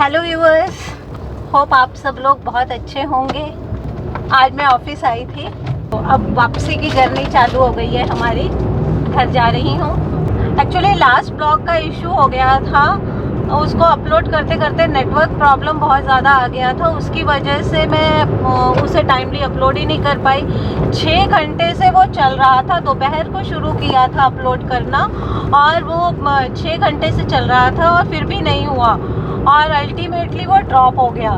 Hello viewers, hope आप सब लोग बहुत अच्छे होंगे। आज मैं ऑफिस आई थी, तो अब वापसी की जर्नी चालू हो गई है हमारी। घर जा रही हूँ। एक्चुअली लास्ट ब्लॉग का इशू हो गया था, उसको अपलोड करते करते नेटवर्क प्रॉब्लम बहुत ज़्यादा आ गया था। उसकी वजह से मैं उसे टाइमली अपलोड ही नहीं कर पाई। 6 घंटे से वो चल रहा था, दोपहर को शुरू किया था अपलोड करना और वो 6 घंटे से चल रहा था और फिर भी नहीं हुआ और अल्टीमेटली वो ड्रॉप हो गया।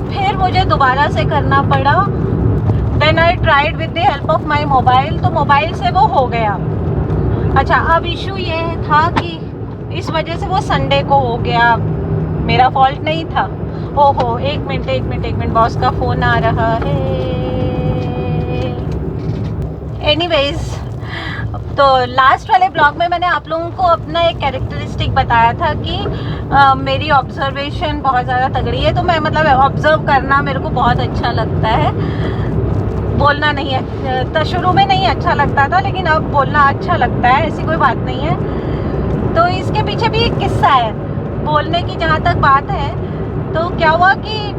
फिर मुझे दोबारा से करना पड़ा। Then I tried with the help of my mobile, तो मोबाइल से वो हो गया। अच्छा, अब इशू ये था कि इस वजह से वो संडे को हो गया, मेरा फॉल्ट नहीं था। ओहो, एक मिनट, बॉस का फ़ोन आ रहा है। एनीवेज, तो लास्ट वाले ब्लॉग में मैंने आप लोगों को अपना एक कैरेक्टरिस्टिक बताया था कि मेरी ऑब्जर्वेशन बहुत ज़्यादा तगड़ी है। तो मैं ऑब्ज़र्व करना मेरे को बहुत अच्छा लगता है, बोलना नहीं है। तो शुरू में नहीं अच्छा लगता था, लेकिन अब बोलना अच्छा लगता है, ऐसी कोई बात नहीं है। तो इसके पीछे भी एक किस्सा है बोलने की। जहाँ तक बात है, तो क्या हुआ कि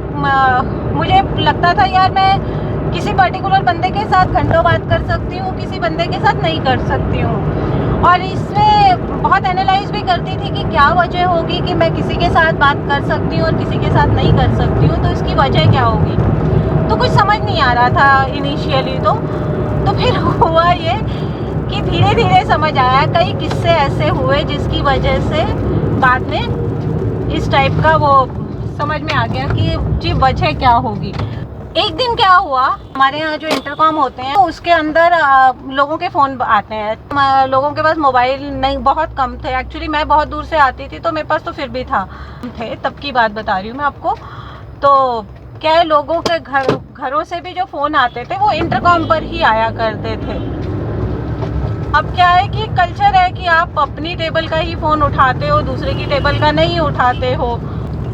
मुझे लगता था यार मैं किसी पर्टिकुलर बंदे के साथ घंटों बात कर सकती हूँ, किसी बंदे के साथ नहीं कर सकती हूँ। और इसमें बहुत एनालाइज भी करती थी कि क्या वजह होगी कि मैं किसी के साथ बात कर सकती हूँ और किसी के साथ नहीं कर सकती हूँ, तो इसकी वजह क्या होगी। तो कुछ समझ नहीं आ रहा था इनिशियली। तो फिर हुआ ये कि धीरे धीरे समझ आया। कई किस्से ऐसे हुए जिसकी वजह से बाद में इस टाइप का वो समझ में आ गया कि जी वजह क्या होगी। एक दिन क्या हुआ, हमारे यहाँ जो इंटरकॉम होते हैं उसके अंदर लोगों के फ़ोन आते हैं। लोगों के पास मोबाइल नहीं, बहुत कम थे। एक्चुअली मैं बहुत दूर से आती थी, तो मेरे पास तो फिर भी था, थे तब की बात बता रही हूँ मैं आपको। तो क्या है, लोगों के घरों से भी जो फ़ोन आते थे वो इंटरकॉम पर ही आया करते थे। अब क्या है कि कल्चर है कि आप अपनी टेबल का ही फ़ोन उठाते हो, दूसरे की टेबल का नहीं उठाते हो।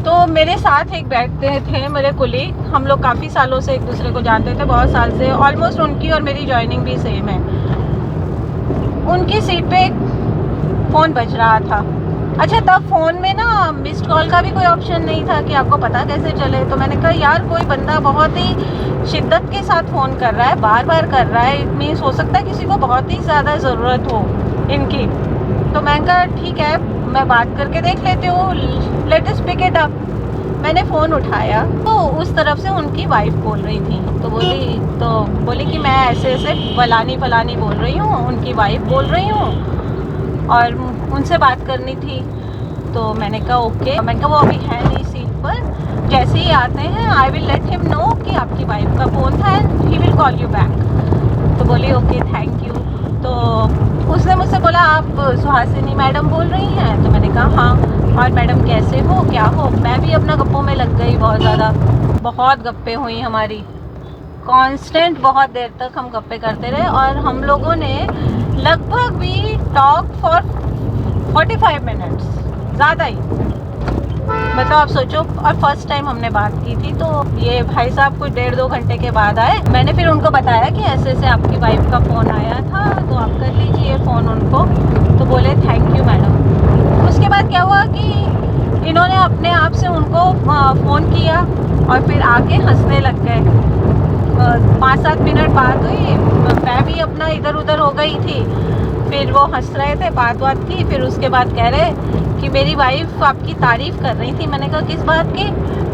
तो मेरे साथ एक बैठते थे मेरे कुलीग, हम लोग काफ़ी सालों से एक दूसरे को जानते थे, बहुत साल से। ऑलमोस्ट उनकी और मेरी जॉइनिंग भी सेम है। उनकी सीट पे एक फ़ोन बज रहा था। अच्छा, तब फ़ोन में ना मिस्ड कॉल का भी कोई ऑप्शन नहीं था कि आपको पता कैसे चले। तो मैंने कहा यार कोई बंदा बहुत ही शिद्दत के साथ फ़ोन कर रहा है, बार बार कर रहा है, इट मीन्स हो सकता है किसी को बहुत ही ज़्यादा ज़रूरत हो इनकी। तो मैंने कहा ठीक है, मैं बात करके देख लेती हूँ, let us pick it up. मैंने फ़ोन उठाया तो उस तरफ से उनकी वाइफ बोल रही थी। तो बोली कि मैं ऐसे ऐसे फलानी बोल रही हूँ, उनकी वाइफ बोल रही हूँ और उनसे बात करनी थी। तो मैंने कहा ओके। मैंने कहा वो अभी है नहीं सीट पर, जैसे ही आते हैं I will let him know कि आपकी वाइफ का फ़ोन था and he will call you back. तो बोली ओके थैंक यू। तो उसने मुझसे बोला आप सुहासिनी मैडम बोल रही हैं। तो मैंने कहा हाँ। और मैडम कैसे हो, क्या हो। मैं भी अपना गप्पों में लग गई, बहुत ज़्यादा, बहुत गप्पे हुई हमारी, कांस्टेंट। बहुत देर तक हम गप्पे करते रहे और हम लोगों ने लगभग भी टॉक फॉर 45 मिनट्स, ज़्यादा ही। आप सोचो। और फर्स्ट टाइम हमने बात की थी, तो ये भाई साहब कुछ 1.5-2 घंटे के बाद आए। मैंने फिर उनको बताया कि ऐसे ऐसे आपकी वाइफ का फ़ोन आया था, तो आप कर लीजिए फ़ोन उनको। तो बोले थैंक यू मैडम। उसके बाद क्या हुआ कि इन्होंने अपने आप से उनको फ़ोन किया और फिर आके हंसने लग गए। 5-7 मिनट बात हुई, मैं भी अपना इधर उधर हो गई थी। फिर वो हंस रहे थे, बात की। फिर उसके बाद कह रहे कि मेरी वाइफ आपकी तारीफ़ कर रही थी। मैंने कहा किस बात की।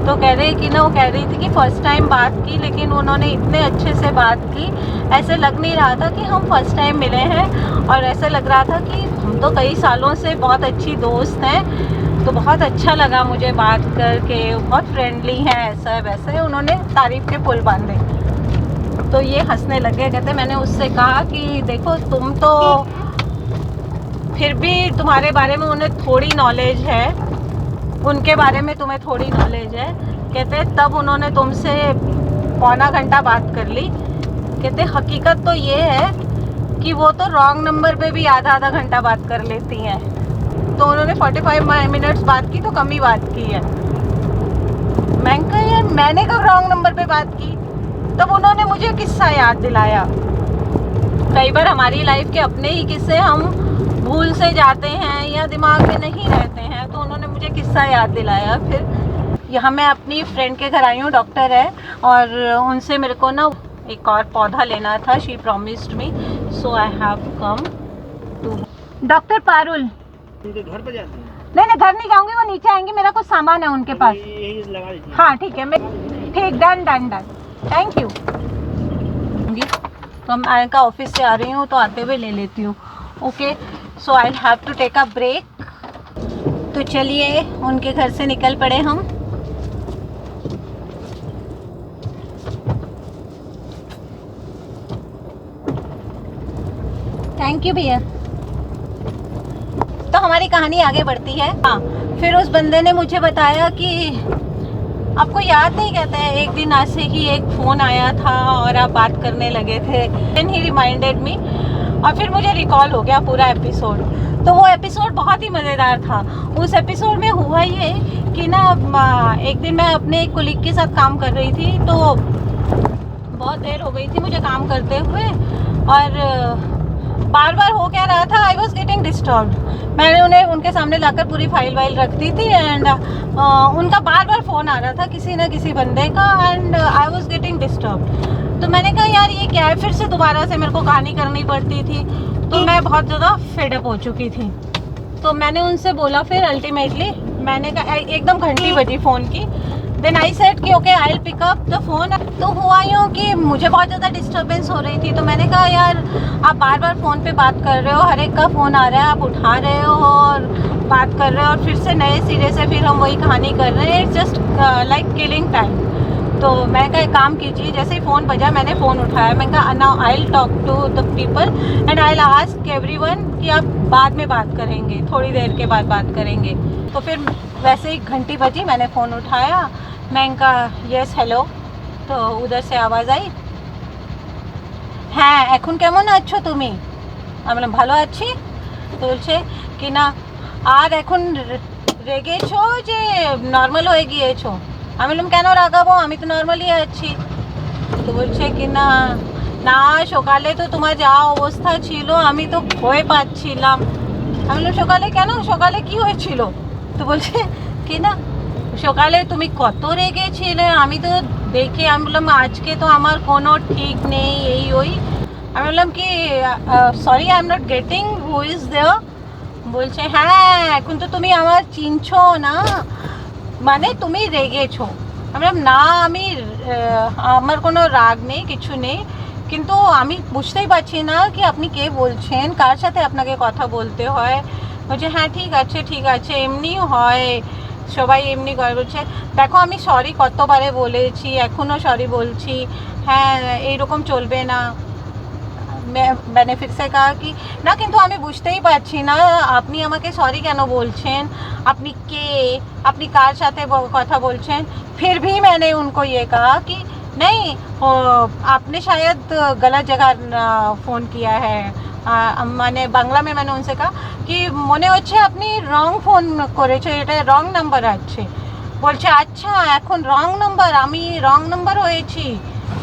तो कह रहे कि ना, वो कह रही थी कि फ़र्स्ट टाइम बात की, लेकिन उन्होंने इतने अच्छे से बात की, ऐसे लग नहीं रहा था कि हम फर्स्ट टाइम मिले हैं, और ऐसे लग रहा था कि हम तो कई सालों से बहुत अच्छी दोस्त हैं। तो बहुत अच्छा लगा मुझे बात करके, बहुत फ्रेंडली हैं, ऐसा वैसे उन्होंने तारीफ़ के पुल बांधे। तो ये हंसने लगे। कहते मैंने उससे कहा कि देखो तुम तो फिर भी, तुम्हारे बारे में उन्हें थोड़ी नॉलेज है, उनके बारे में तुम्हें थोड़ी नॉलेज है। कहते तब उन्होंने तुमसे पौना घंटा बात कर ली। कहते हकीकत तो ये है कि वो तो रॉन्ग नंबर पे भी आधा घंटा बात कर लेती हैं। तो उन्होंने 45 मिनट्स बात की, तो कम ही बात की है। मैंने कहा यार मैंने कब रॉन्ग नंबर पे बात की। तब उन्होंने मुझे किस्सा याद दिलाया। कई बार हमारी लाइफ के अपने ही किस्से हम भूल से जाते हैं या दिमाग में नहीं रहते हैं, तो उन्होंने मुझे किस्सा याद दिलाया। फिर यहाँ मैं अपनी फ्रेंड के घर आई हूँ, डॉक्टर है, और उनसे मेरे को ना एक और पौधा लेना था। She promised me, so I have come to doctor Parul. उनके घर पे जाती हैं? नहीं, घर नहीं जाऊंगी, वो नीचे आएंगे, मेरा कुछ सामान है उनके पास। यही लगा दीजिए। हाँ ठीक है, मैं ठीक, डन, थैंक यू। तो मैं का ऑफिस से आ रही हूँ, तो आते हुए ले लेती हूँ। Okay, so I have to take a break. तो चलिए, उनके घर से निकल पड़े हम। थैंक यू भैया। तो हमारी कहानी आगे बढ़ती है। हाँ, फिर उस बंदे ने मुझे बताया कि आपको याद नहीं, कहते हैं एक दिन ऐसे ही एक फ़ोन आया था और आप बात करने लगे थे। देन ही रिमाइंडेड मी, और फिर मुझे रिकॉल हो गया पूरा एपिसोड। तो वो एपिसोड बहुत ही मज़ेदार था। उस एपिसोड में हुआ ये कि ना, एक दिन मैं अपने एक कोलीग के साथ काम कर रही थी, तो बहुत देर हो गई थी मुझे काम करते हुए, और बार बार हो क्या रहा था, आई वॉज गेटिंग डिस्टर्ब। मैंने उन्हें उनके सामने लाकर पूरी फाइल वाइल रख दी थी, एंड उनका बार बार फ़ोन आ रहा था किसी न किसी बंदे का, and I was getting disturb. तो मैंने कहा यार ये क्या है, फिर से दोबारा से मेरे को कहानी करनी पड़ती थी। तो मैं बहुत ज़्यादा फेडअप हो चुकी थी। तो मैंने उनसे बोला, फिर अल्टीमेटली मैंने कहा, एकदम घंटी बजी फ़ोन की। देन आई सेड कि okay I will pick up the phone. तो हुआ यूँ कि मुझे बहुत ज़्यादा डिस्टर्बेंस हो रही थी। तो मैंने कहा यार आप बार बार फ़ोन पे बात कर रहे हो, हर एक का फ़ोन आ रहा है, आप उठा रहे हो और बात कर रहे हो, और फिर से नए सिरे से फिर हम वही कहानी कर रहे हैं। It's just like killing time. तो मैं कहा एक काम कीजिए, जैसे ही फ़ोन बजा मैंने फ़ोन उठाया। मैं कहा now I will talk to the people and I will ask everyone कि आप बाद में बात करेंगे, थोड़ी देर के बाद बात करेंगे। तो फिर वैसे ही घंटी बजी, मैंने फ़ोन उठाया, मैं कहा यस हेलो। तो उधर से आवाज़ आई, হ্যাঁ এখন কেমন আছো তুমি? আমি বললাম ভালো আছি। তো বলছে কি না আর এখন রেগেছো যে নর্মাল হয়ে গিয়েছো? আমি বললাম কেন রাগাবো, আমি তো নর্মালি আছি। তো বলছে কি না না সকালে তো তোমার যা অবস্থা ছিল আমি তো ভয় পাচ্ছিলাম। আমি বললাম সকালে কেন, সকালে কি হয়েছিল? তো বলছে কি না সকালে তুমি কত রেগেছিলে, আমি তো দেখে, আমি বললাম আজকে তো আমার কোনো ঠিক নেই, এই ওই। আমি বললাম কি sorry I am not getting who is there. বলছে হ্যাঁ এখন তো তুমি আমার চিনছো না, মানে তুমি রেগেছো। আমি বললাম না, আমি আমার কোনো রাগ নেই, কিছু নেই, কিন্তু আমি বুঝতেই পারছি না কি আপনি কে বলছেন, কার সাথে আপনাকে কথা বলতে হয়। বলছে হ্যাঁ ঠিক আছে এমনি হয়, সবাই এমনি করে। বলছে দেখো আমি সরি কতবারে বলেছি, এখনও সরি বলছি, হ্যাঁ এইরকম চলবে না। मैंने फिर से कहा कि ना কিন্তু আমি বুঝতেই পারছি না আপনি আমাকে সরি কেন বলছেন, আপনি কে, আপনি কার সাথে কথা বলছেন। फिर भी मैंने उनको ये कहा कि नहीं आपने शायद गलत जगह फ़ोन किया है। মানে বাংলা में मैंने उनसे कहा कि মনে হচ্ছে আপনি রং ফোন করেছো, এটা রং নাম্বার আছে। বলছে আচ্ছা এখন রং নাম্বার, আমি রং নাম্বার হয়েছি।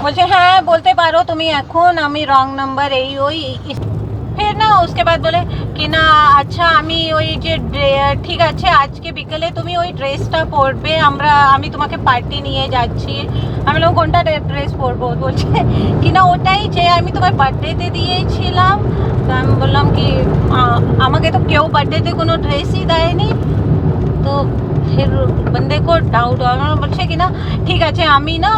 বলছে হ্যাঁ বলতে পারো তুমি এখন আমি রং নাম্বার এই ওই। फिर ना उसके बाद बोले कि ना अच्छा আমি ওই যে ঠিক আছে আজকে বিকেলে তুমি ওই ড্রেসটা পরবে, আমি তোমাকে পার্টি নিয়ে যাচ্ছি। আমি বললাম কোনটা ড্রেস পরবো? বলছে কি না ওটাই যে আমি তোমার বার্থডেতে দিয়েছিলাম। তো আমি বললাম কি আমাকে তো কেউ বার্থডেতে কোনো ড্রেসই দেয়নি। তো फिर बंदे को डाउट বলছে কি না ঠিক আছে আমি না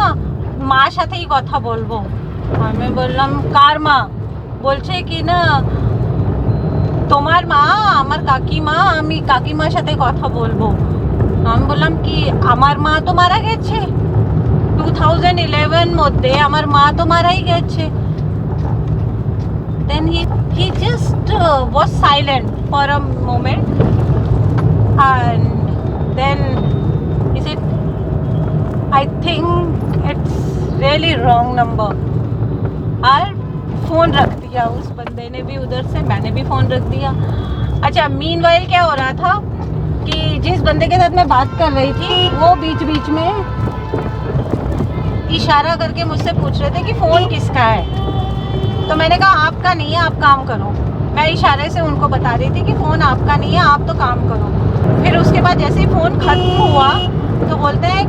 মার সাথেই কথা বলবো। আমি বললাম কার মা? বলছে কি না তোমার মা, আমার কাকিমা, আমি কাকিমার সাথে কথা বলবো। আমি বললাম কি আমার মা তো মারা গেছে 2011 মধ্যে, আমার মা তো মারাই গেছে। Then he just was silent for a moment and then he said I think it's really wrong number। और फ़ोन रख दिया उस बंदे ने भी उधर से, मैंने भी फ़ोन रख दिया। अच्छा मीनवाइल क्या हो रहा था कि जिस बंदे के साथ मैं बात कर रही थी वो बीच बीच में इशारा करके मुझसे पूछ रहे थे कि फ़ोन किसका है। तो मैंने कहा आपका नहीं है, आप काम करो। मैं इशारे से उनको बता रही थी कि फ़ोन आपका नहीं है, आप तो काम करो। फिर उसके बाद जैसे ही फ़ोन ख़त्म हुआ तो बोलते हैं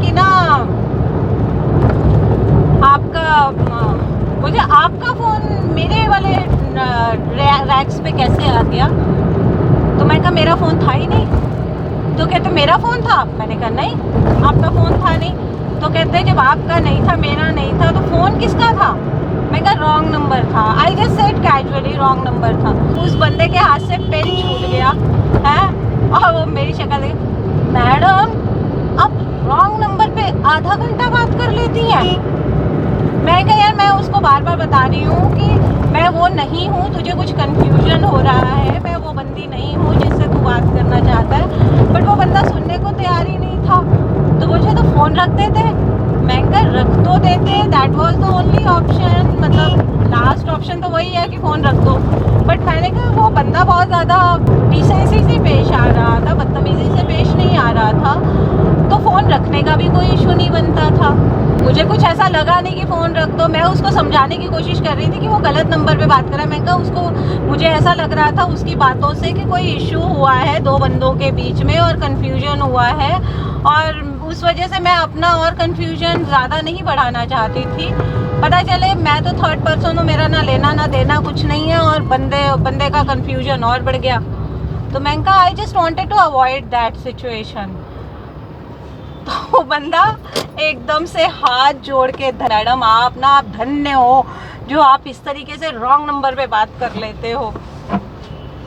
ट्रैक्स पे कैसे आ गया? तो मैंने कहा मेरा फ़ोन था ही नहीं। तो कहते मेरा फ़ोन था। मैंने कहा नहीं, आपका फ़ोन था नहीं। तो कहते जब आपका नहीं था, मेरा नहीं था, तो फ़ोन किसका था? मैं कहा रॉन्ग नंबर था। I just said casually wrong number था। उस बंदे के हाथ से पेन छूट गया है और वो मेरी शक्ल देख, मैडम आप रॉन्ग नंबर पे आधा घंटा बात कर लेती हैं। मैं कहा यार मैं उसको बार बार बता रही हूँ कि मैं वो नहीं हूँ, तुझे कुछ कंफ्यूजन हो रहा है, मैं वो बंदी नहीं हूँ जिससे तू बात करना चाहता है। बट वो बंदा सुनने को तैयार ही नहीं था। तो मुझे तो फ़ोन रख देते। मैं कहा रख तो देते, that was the only option, मतलब लास्ट ऑप्शन तो वही है कि फ़ोन रख दो। बट मैंने कहा वो बंदा बहुत ज़्यादा डिसेंसी से पेश आ रहा था, बदतमीज़ी से पेश नहीं आ रहा था, तो फ़ोन रखने का भी कोई इशू नहीं बनता था। मुझे कुछ ऐसा लगा नहीं कि फ़ोन रख दो। मैं उसको समझाने की कोशिश कर रही थी कि वो गलत नंबर पे बात कर रहा है। मैं कहा उसको, मुझे ऐसा लग रहा था उसकी बातों से कि कोई इशू हुआ है दो बंदों के बीच में और कन्फ्यूजन हुआ है, और उस वजह से मैं अपना और कन्फ्यूजन ज़्यादा नहीं बढ़ाना चाहती थी। पता चले मैं तो थर्ड पर्सन हूँ, मेरा ना लेना ना देना कुछ नहीं है, और बंदे का कन्फ्यूजन और बढ़ गया। तो मैंने कहा I just wanted to avoid that situation. तो बंदा एकदम से हाथ जोड़ के, मैडम आप ना, आप धन्य हो जो आप इस तरीके से रॉन्ग नंबर पे बात कर लेते हो।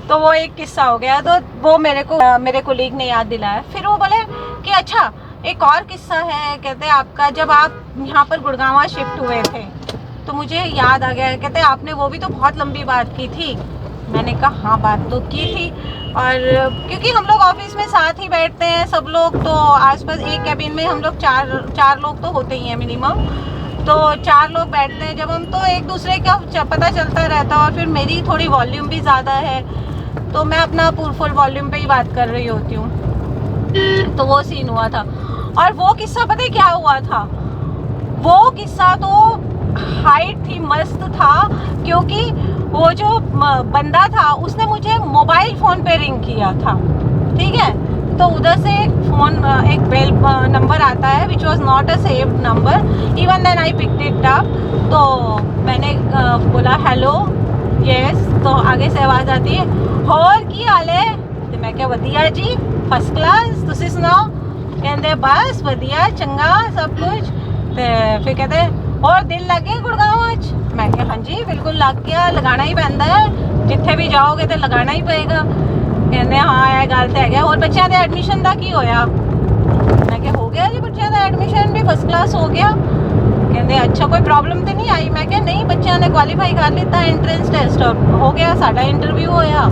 तो वो एक किस्सा हो गया। तो वो मेरे कोलीग ने याद दिलाया। फिर वो बोले कि अच्छा एक और किस्सा है, कहते आपका जब आप यहाँ पर गुड़गांव शिफ्ट हुए थे तो मुझे याद आ गया, कहते आपने वो भी तो बहुत लंबी बात की थी। मैंने कहा हाँ बात तो की थी, और क्योंकि हम लोग ऑफिस में साथ ही बैठते हैं सब लोग, तो आसपास एक कैबिन में हम लोग चार लोग तो होते ही हैं मिनिमम। तो 4 लोग बैठते हैं जब हम, तो एक दूसरे का पता चलता रहता है। और फिर मेरी थोड़ी वॉल्यूम भी ज़्यादा है तो मैं अपना फुल वॉल्यूम पे ही बात कर रही होती हूँ। तो वो सीन हुआ था। और वो किस्सा पता है क्या हुआ था? वो किस्सा तो हाइट थी, मस्त था, क्योंकि वो जो बंदा था उसने मुझे मोबाइल फ़ोन पे रिंग किया था, ठीक है। तो उधर से एक बेल नंबर आता है which was not a saved number, even then I picked it up. तो मैंने बोला हेलो, यस। तो आगे से आवाज़ आती है और की हाल है? तो मैं क्या वधिया जी, फर्स्ट क्लास, तुसी सुनाओ? कहते बस वधिया चंगा सब कुछ। तो फिर कहते और दिल लग गया गुड़गांव आज? मैं क्या हाँ जी बिल्कुल लग गया, लगाना ही पैंदा है, जिथे भी जाओगे तो लगाना ही पएगा। कहते हाँ यह गल तो है। और बच्चों के एडमिशन का की होया? मैं क्या हो गया जी बच्चों का एडमिशन भी फर्स्ट क्लास हो गया। कहते अच्छा कोई प्रॉब्लम तो नहीं आई? मैं क्या नहीं, बच्चों ने क्वालीफाई कर लिता एंट्रेंस टेस्ट और हो गया, साडा इंटरव्यू होया,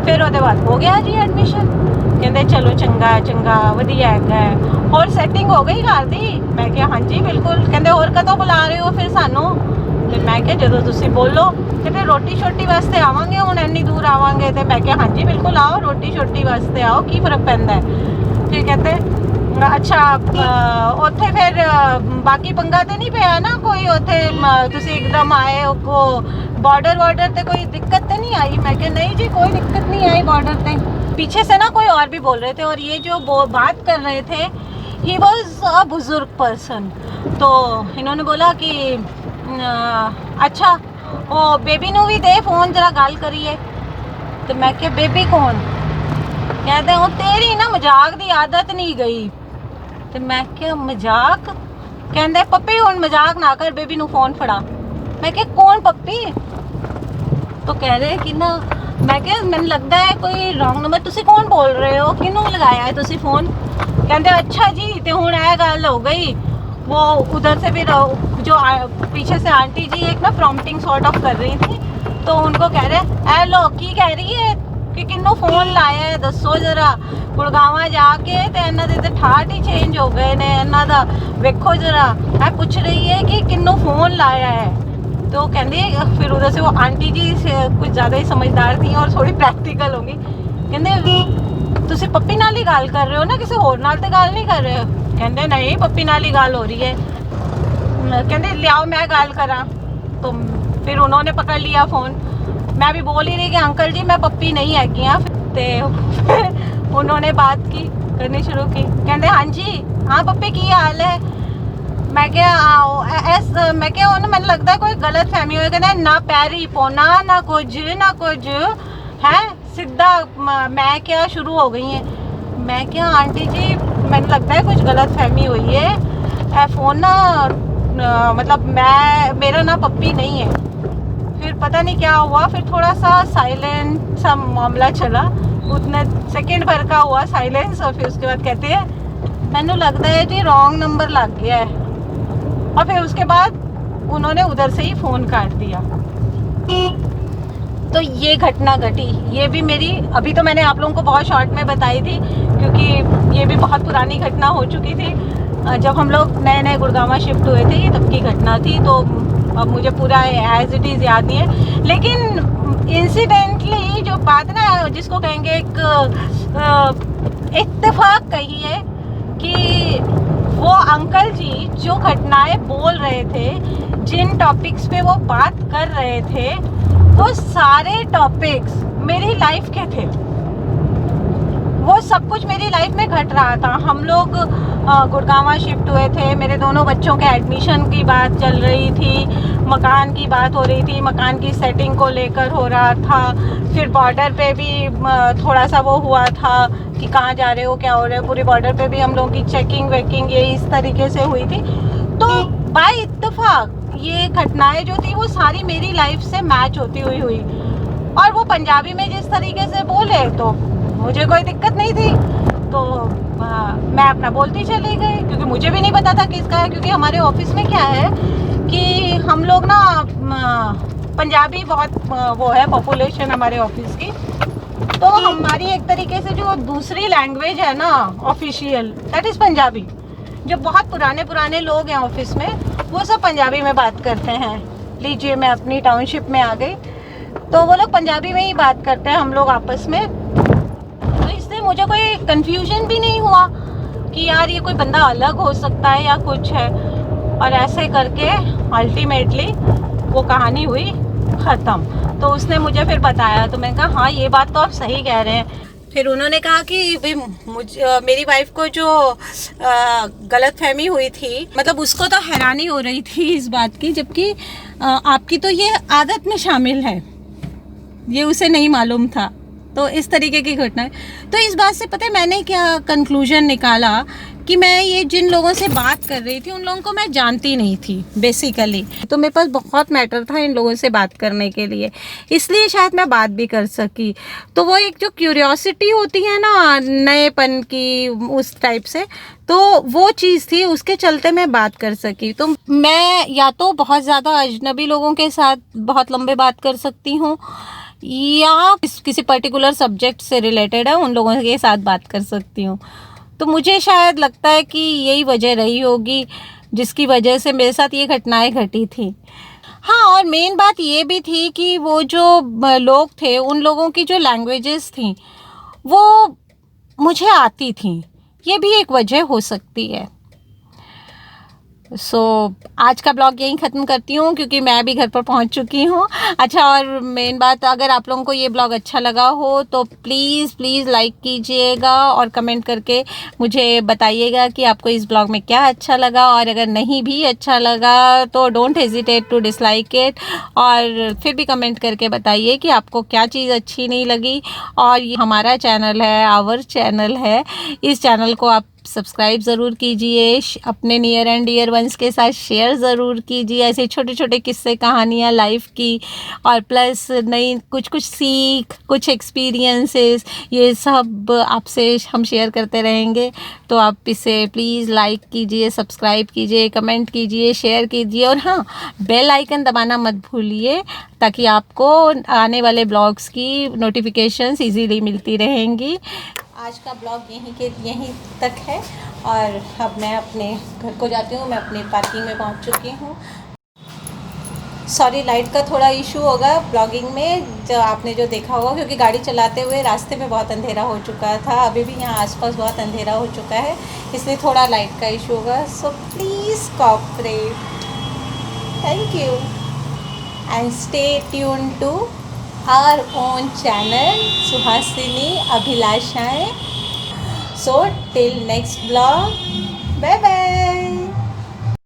फिर उसके बाद हो गया जी एडमिशन। कहते चलो चंगा चंगा वधिया है। और सैटिंग हो गई घर दी? मैं क्या हाँ जी बिल्कुल। कहते और कदों बुला रहे हो फिर सानू? तो मैं क्या जदों तुसीं बोलो। कहते रोटी शोटी वास्ते आवांगे, हुण इन्नी दूर आवांगे? तो मैं क्या हाँ जी बिल्कुल आओ, रोटी शोटी वास्ते आओ, की फर्क पैंदा है। फिर कहते अच्छा उत्थे फिर बाकी पंगा तो नहीं पिया ना कोई? उत्थे तुसीं एकदम आए को बॉर्डर ते कोई दिक्कत तो नहीं आई? मैं क्या नहीं जी कोई दिक्कत नहीं आई बॉर्डर ते। पीछे से ना कोई और भी बोल रहे थे, और ये जो बात कर रहे थे ही वॉज अ बुजुर्ग पर्सन। तो इन्होंने बोला कि अच्छा वो बेबी नू भी दे फोन, जरा गल करिए। तो मैं क्या बेबी कौन? कहते वो तेरी ना मजाक की आदत नहीं गई। तो मैं क्या मजाक? कहते पप्पी हुण मजाक ना कर, बेबी नू फोन फड़ा। मैं क्या कौन पप्पी? तो कह रहे कि ना, मैं क्या मैंने लगता है कोई रॉन्ग नंबर, तुसी कौन बोल रहे हो, किनू लगाया है तुसी फोन? कहते अच्छा जी तो हुण यह गल हो गई। वो उधर से फिर जो पीछे से आंटी जी एक ना प्रॉम्प्टिंग सॉर्ट ऑफ कर रही थी, तो उनको कह रहे हेलो की कह रही है कि किन्नू फोन लाया है दसो जरा। गुड़गावा जाके तो इन्हों के तो ठाठ ही चेंज हो गए ने, इन्हों का वेखो जरा। मैं पूछ रही है कि किन्नू फोन लाया है? तो कहते फिर उधर से वो आंटी जी कुछ ज़्यादा ही समझदार थी और थोड़ी प्रैक्टिकल होगी। कहते तुसी पप्पी नाल ही गल कर रहे हो ना, किसी होर नाल तो गल नहीं कर रहे हो? कहते नहीं पप्पी नाल ही गल हो रही है। कहते लियाओ मैं गल करा। तो फिर उन्होंने पकड़ लिया फ़ोन। मैं भी बोल ही रही कि अंकल जी मैं पप्पी नहीं हैगी हाँ। उन्होंने बात की करनी शुरू की। कहते हाँ जी हाँ पप्पी की हाल है? मैं क्या मैं क्या हूँ ना, मैंने लगता है कोई गलत फहमी हो गया ना, पैरी पोना ना कुछ है, सीधा मैं क्या शुरू हो गई है। मैं क्या आंटी जी, मैंने लगता है कुछ गलत फहमी हुई है, फ़ोन ना मतलब मेरा ना पप्पी नहीं है। फिर पता नहीं क्या हुआ, फिर थोड़ा सा साइलेंट सा मामला चला, उतने सेकंड भर का हुआ साइलेंस, और फिर उसके बाद कहते हैं मैंने लगता है जी रॉन्ग नंबर लग गया है, और फिर उसके बाद उन्होंने उधर से ही फ़ोन काट दिया। तो ये घटना घटी, ये भी मेरी, अभी तो मैंने आप लोगों को बहुत शॉर्ट में बताई थी क्योंकि ये भी बहुत पुरानी घटना हो चुकी थी, जब हम लोग नए नए गुड़गांव शिफ्ट हुए थे, तब की घटना थी। तो अब मुझे पूरा एज इट इज़ याद नहीं है, लेकिन इंसिडेंटली जो बात ना, जिसको कहेंगे एक इत्तेफाक कहिए, कि वो अंकल जी जो घटनाएं बोल रहे थे, जिन टॉपिक्स पे वो बात कर रहे थे, वो सारे टॉपिक्स मेरी लाइफ के थे। वो सब कुछ मेरी लाइफ में घट रहा था। हम लोग गुड़गांव शिफ्ट हुए थे, मेरे दोनों बच्चों के एडमिशन की बात चल रही थी, मकान की बात हो रही थी, मकान की सेटिंग को लेकर हो रहा था, फिर बॉर्डर पे भी थोड़ा सा वो हुआ था कि कहाँ जा रहे हो, क्या हो रहा है, पूरे बॉर्डर पे भी हम लोगों की चेकिंग वेकिंग ये इस तरीके से हुई थी। तो बाय इत्तेफाक ये घटनाएं जो थी वो सारी मेरी लाइफ से मैच होती हुई, और वो पंजाबी में जिस तरीके से बोले तो मुझे कोई दिक्कत नहीं थी, तो मैं अपना बोलती चली गई, क्योंकि मुझे भी नहीं पता था किसका है। क्योंकि हमारे ऑफिस में क्या है कि हम लोग ना पंजाबी बहुत वो है पॉपुलेशन हमारे ऑफिस की, तो हमारी एक तरीके से जो दूसरी लैंग्वेज है ना ऑफिशियल, दैट इज़ पंजाबी। जो बहुत पुराने लोग हैं ऑफिस में, वो सब पंजाबी में बात करते हैं। लीजिए मैं अपनी टाउनशिप में आ गई, तो वो लोग पंजाबी में ही बात करते हैं हम लोग आपस में। तो इससे मुझे कोई कंफ्यूजन भी नहीं हुआ कि यार ये कोई बंदा अलग हो सकता है या कुछ है, और ऐसे करके अल्टीमेटली वो कहानी हुई ख़त्म। तो उसने मुझे फिर बताया, तो मैंने कहा हाँ ये बात तो आप सही कह रहे हैं। फिर उन्होंने कहा कि भाई मेरी वाइफ को जो गलत फहमी हुई थी, मतलब उसको तो हैरानी हो रही थी इस बात की, जबकि आपकी तो ये आदत में शामिल है, ये उसे नहीं मालूम था। तो इस तरीके की घटना है। तो इस बात से पता है मैंने क्या कंक्लूजन निकाला, कि मैं ये जिन लोगों से बात कर रही थी उन लोगों को मैं जानती नहीं थी बेसिकली। तो मेरे पास बहुत मैटर था इन लोगों से बात करने के लिए, इसलिए शायद मैं बात भी कर सकी। तो वो एक जो क्यूरियोसिटी होती है ना नएपन की, उस टाइप से, तो वो चीज़ थी, उसके चलते मैं बात कर सकी। तो मैं या तो बहुत ज़्यादा अजनबी लोगों के साथ बहुत लंबे बात कर सकती हूँ, या किसी पर्टिकुलर सब्जेक्ट से रिलेटेड है उन लोगों के साथ बात कर सकती हूँ। तो मुझे शायद लगता है कि यही वजह रही होगी जिसकी वजह से मेरे साथ ये घटनाएं घटी थी। हाँ, और मेन बात ये भी थी कि वो जो लोग थे उन लोगों की जो लैंग्वेजेस थी वो मुझे आती थी, ये भी एक वजह हो सकती है। आज का ब्लॉग यहीं ख़त्म करती हूँ क्योंकि मैं भी घर पर पहुँच चुकी हूँ। अच्छा, और मेन बात, अगर आप लोगों को ये ब्लॉग अच्छा लगा हो तो प्लीज़ लाइक कीजिएगा और कमेंट करके मुझे बताइएगा कि आपको इस ब्लॉग में क्या अच्छा लगा, और अगर नहीं भी अच्छा लगा तो don't hesitate to dislike it, और फिर भी कमेंट करके बताइए कि आपको क्या चीज़ अच्छी नहीं लगी। और ये हमारा चैनल है, आवर चैनल है, इस चैनल को आप सब्सक्राइब ज़रूर कीजिए, अपने नियर एंड डियर वंस के साथ शेयर ज़रूर कीजिए, ऐसे छोटे छोटे किस्से कहानियाँ लाइफ की, और प्लस नई कुछ सीख, कुछ एक्सपीरियंसेस, ये सब आपसे हम शेयर करते रहेंगे। तो आप इसे प्लीज़ लाइक कीजिए, सब्सक्राइब कीजिए, कमेंट कीजिए, शेयर कीजिए, और हाँ, बेल आइकन दबाना मत भूलिए ताकि आपको आने वाले ब्लॉग्स की नोटिफिकेशंस इजीली मिलती रहेंगी। आज का ब्लॉग यहीं तक है, और अब मैं अपने घर को जाती हूँ। मैं अपने पार्किंग में पहुँच चुकी हूँ। सॉरी, लाइट का थोड़ा इशू होगा ब्लॉगिंग में, जो आपने जो देखा होगा, क्योंकि गाड़ी चलाते हुए रास्ते में बहुत अंधेरा हो चुका था, अभी भी यहाँ आसपास बहुत अंधेरा हो चुका है, इसलिए थोड़ा लाइट का इशू होगा। So please cooperate, thank you, and stay tune to our own channel Suhasini Abhilashaएं. So till next vlog, bye bye.